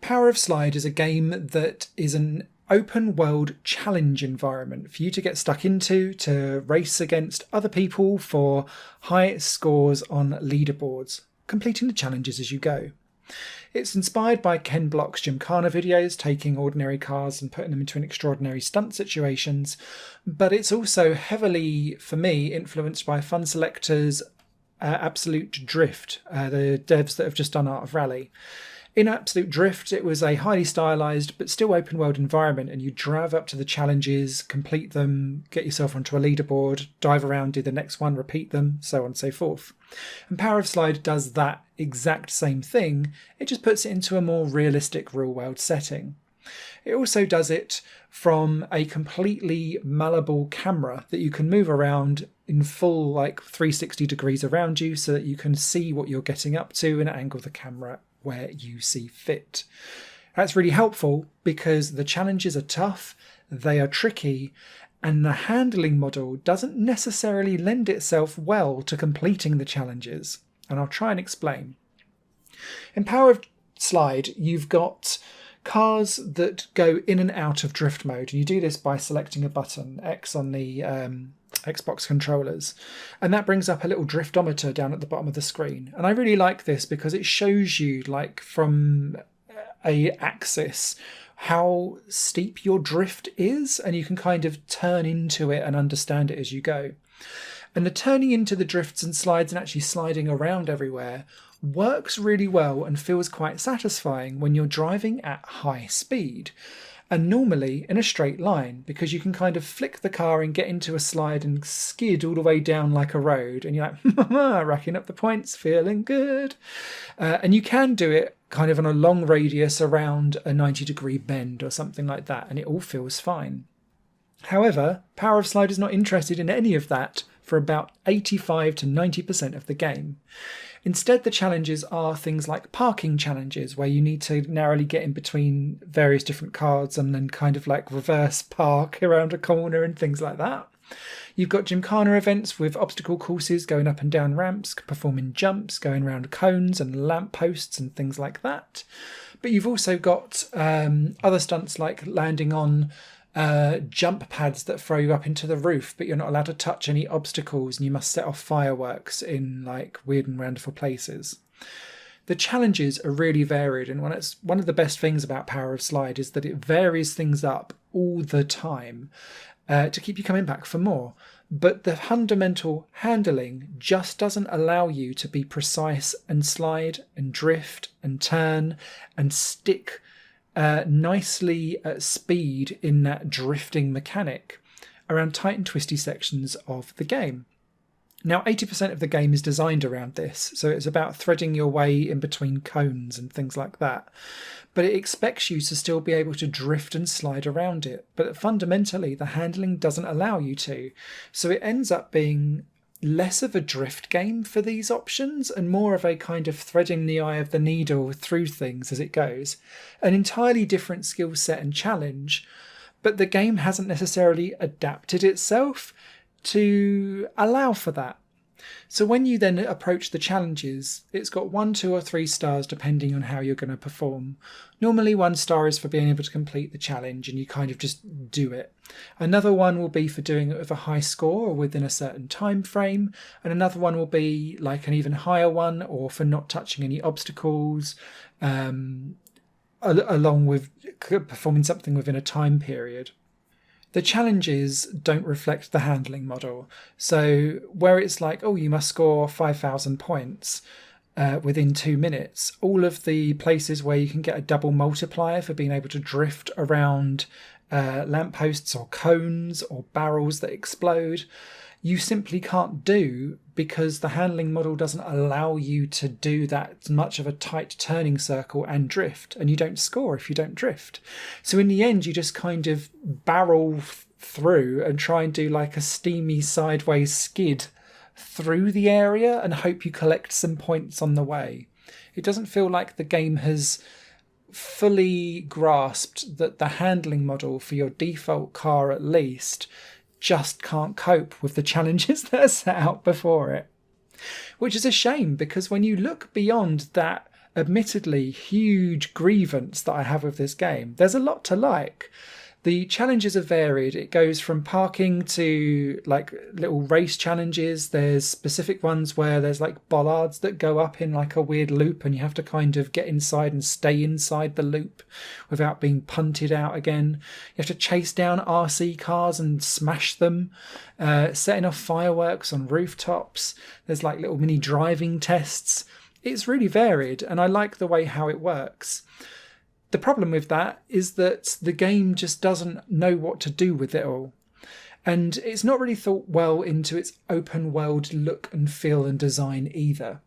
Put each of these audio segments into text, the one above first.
Power of Slide is a game that is an open world challenge environment for you to get stuck into, to race against other people for high scores on leaderboards, completing the challenges as you go. It's inspired by Ken Block's Gymkhana videos, taking ordinary cars and putting them into an extraordinary stunt situations, but it's also heavily, for me, influenced by Fun Selector's Absolute Drift, the devs that have just done Art of Rally. In Absolute Drift, it was a highly stylised but still open world environment, and you drive up to the challenges, complete them, get yourself onto a leaderboard, dive around, do the next one, repeat them, so on and so forth. And Power of Slide does that exact same thing, it just puts it into a more realistic real world setting. It also does it from a completely malleable camera that you can move around in full 360 degrees around you so that you can see what you're getting up to and angle the camera where you see fit. That's really helpful because the challenges are tough, they are tricky, and the handling model doesn't necessarily lend itself well to completing the challenges. And I'll try and explain. In Power of Slide, you've got cars that go in and out of drift mode, and you do this by selecting a button, X on the Xbox controllers, and that brings up a little driftometer down at the bottom of the screen. And I really like this because it shows you, from a axis, how steep your drift is, and you can kind of turn into it and understand it as you go. And the turning into the drifts and slides and actually sliding around everywhere works really well and feels quite satisfying when you're driving at high speed. And normally in a straight line, because you can kind of flick the car and get into a slide and skid all the way down like a road, and you're like, racking up the points, feeling good. And you can do it kind of on a long radius around a 90-degree bend or something like that, and it all feels fine. However, Power of Slide is not interested in any of that for about 85 to 90% of the game. Instead, the challenges are things like parking challenges, where you need to narrowly get in between various different cars and then kind of reverse park around a corner and things like that. You've got Gymkhana events with obstacle courses, going up and down ramps, performing jumps, going around cones and lampposts and things like that. But you've also got other stunts like landing on jump pads that throw you up into the roof, but you're not allowed to touch any obstacles, and you must set off fireworks in weird and wonderful places. The challenges are really varied, and one of the best things about Power of Slide is that it varies things up all the time to keep you coming back for more. But the fundamental handling just doesn't allow you to be precise and slide and drift and turn and stick nicely at speed in that drifting mechanic around tight and twisty sections of the game. Now, 80% of the game is designed around this, so it's about threading your way in between cones and things like that. But it expects you to still be able to drift and slide around it. But fundamentally, the handling doesn't allow you to. So it ends up being less of a drift game for these options and more of a kind of threading the eye of the needle through things as it goes. An entirely different skill set and challenge, but the game hasn't necessarily adapted itself to allow for that. So when you then approach the challenges, it's got 1, 2 or 3 stars depending on how you're going to perform. Normally 1 star is for being able to complete the challenge and you kind of just do it. Another one will be for doing it with a high score or within a certain time frame, and another one will be like an even higher one or for not touching any obstacles, along with performing something within a time period. The challenges don't reflect the handling model. So where it's you must score 5,000 points within 2 minutes, all of the places where you can get a double multiplier for being able to drift around lampposts or cones or barrels that explode, you simply can't do because the handling model doesn't allow you to do that much of a tight turning circle and drift, and you don't score if you don't drift. So in the end, you just kind of barrel through and try and do a steamy sideways skid through the area and hope you collect some points on the way. It doesn't feel like the game has fully grasped that the handling model for your default car at least just can't cope with the challenges that are set out before it. Which is a shame, because when you look beyond that admittedly huge grievance that I have with this game. There's a lot to like. The challenges are varied. It goes from parking to like little race challenges. There's specific ones where there's like bollards that go up in like a weird loop and you have to kind of get inside and stay inside the loop without being punted out again. You have to chase down RC cars and smash them, setting off fireworks on rooftops. There's like little mini driving tests. It's really varied and I like the way how it works. The problem with that is that the game just doesn't know what to do with it all. And it's not really thought well into its open world look and feel and design either.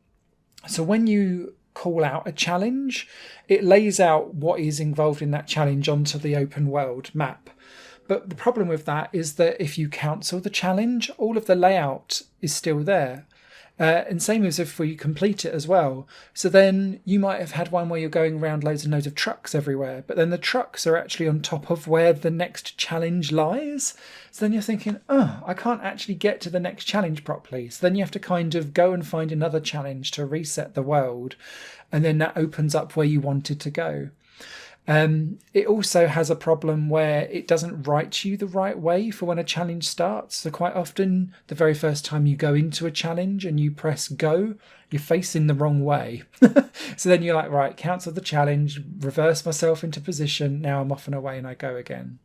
So when you call out a challenge, it lays out what is involved in that challenge onto the open world map. But the problem with that is that if you cancel the challenge, all of the layout is still there. And same as if we complete it as well. So then you might have had one where you're going around loads and loads of trucks everywhere, but then the trucks are actually on top of where the next challenge lies. So then you're thinking, oh, I can't actually get to the next challenge properly. So then you have to kind of go and find another challenge to reset the world. And then that opens up where you wanted to go. It also has a problem where it doesn't write you the right way for when a challenge starts. So quite often, the very first time you go into a challenge and you press go, you're facing the wrong way. So then you're like, right, cancel the challenge, reverse myself into position. Now I'm off and away and I go again.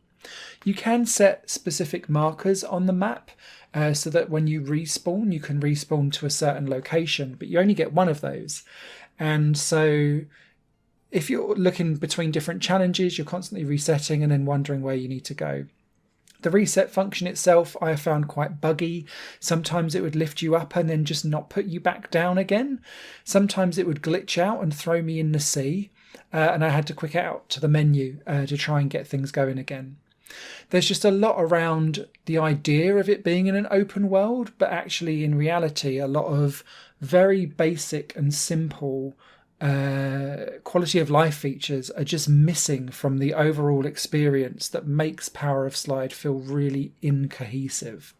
You can set specific markers on the map so that when you respawn, you can respawn to a certain location, but you only get one of those. And so if you're looking between different challenges, you're constantly resetting and then wondering where you need to go. The reset function itself I have found quite buggy. Sometimes it would lift you up and then just not put you back down again. Sometimes it would glitch out and throw me in the sea. And I had to quick out to the menu to try and get things going again. There's just a lot around the idea of it being in an open world, but actually in reality, a lot of very basic and simple quality of life features are just missing from the overall experience that makes Power of Slide feel really incohesive.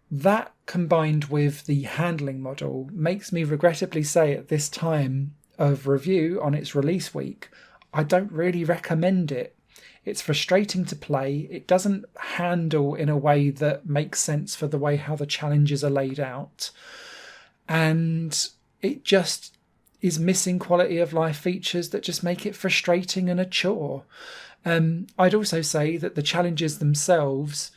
That combined with the handling model makes me regrettably say at this time of review on its release week, I don't really recommend it. It's frustrating to play. It doesn't handle in a way that makes sense for the way how the challenges are laid out. And it just is missing quality of life features that just make it frustrating and a chore. I'd also say that the challenges themselves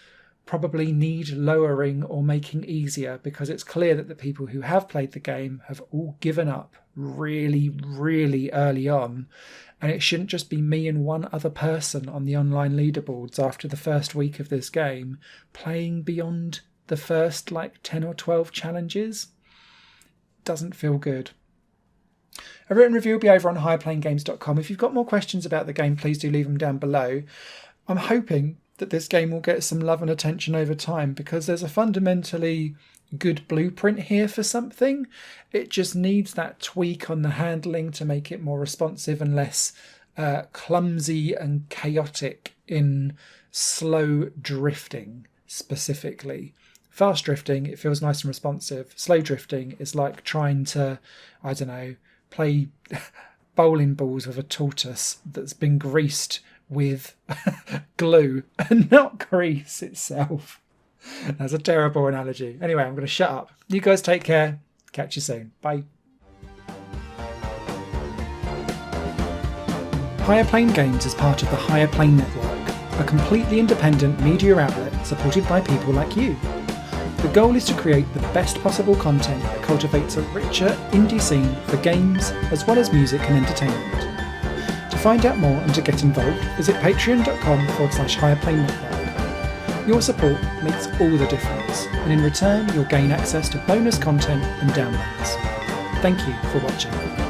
probably need lowering or making easier, because it's clear that the people who have played the game have all given up really, really early on. And it shouldn't just be me and one other person on the online leaderboards after the first week of this game playing beyond the first 10 or 12 challenges. Doesn't feel good. A written review will be over on higherplayinggames.com. If you've got more questions about the game, please do leave them down below. I'm hoping that this game will get some love and attention over time, because there's a fundamentally good blueprint here for something. It just needs that tweak on the handling to make it more responsive and less clumsy and chaotic in slow drifting specifically. Fast drifting, it feels nice and responsive. Slow drifting is like trying to, I don't know, play bowling balls with a tortoise that's been greased with glue and not grease itself. That's a terrible analogy. Anyway, I'm going to shut up. You guys take care. Catch you soon. Bye. Higher Plane Games is part of the Higher Plane Network, a completely independent media outlet supported by people like you. The goal is to create the best possible content that cultivates a richer indie scene for games as well as music and entertainment. To find out more and to get involved, visit patreon.com/higherplane network. Your support makes all the difference, and in return you'll gain access to bonus content and downloads. Thank you for watching.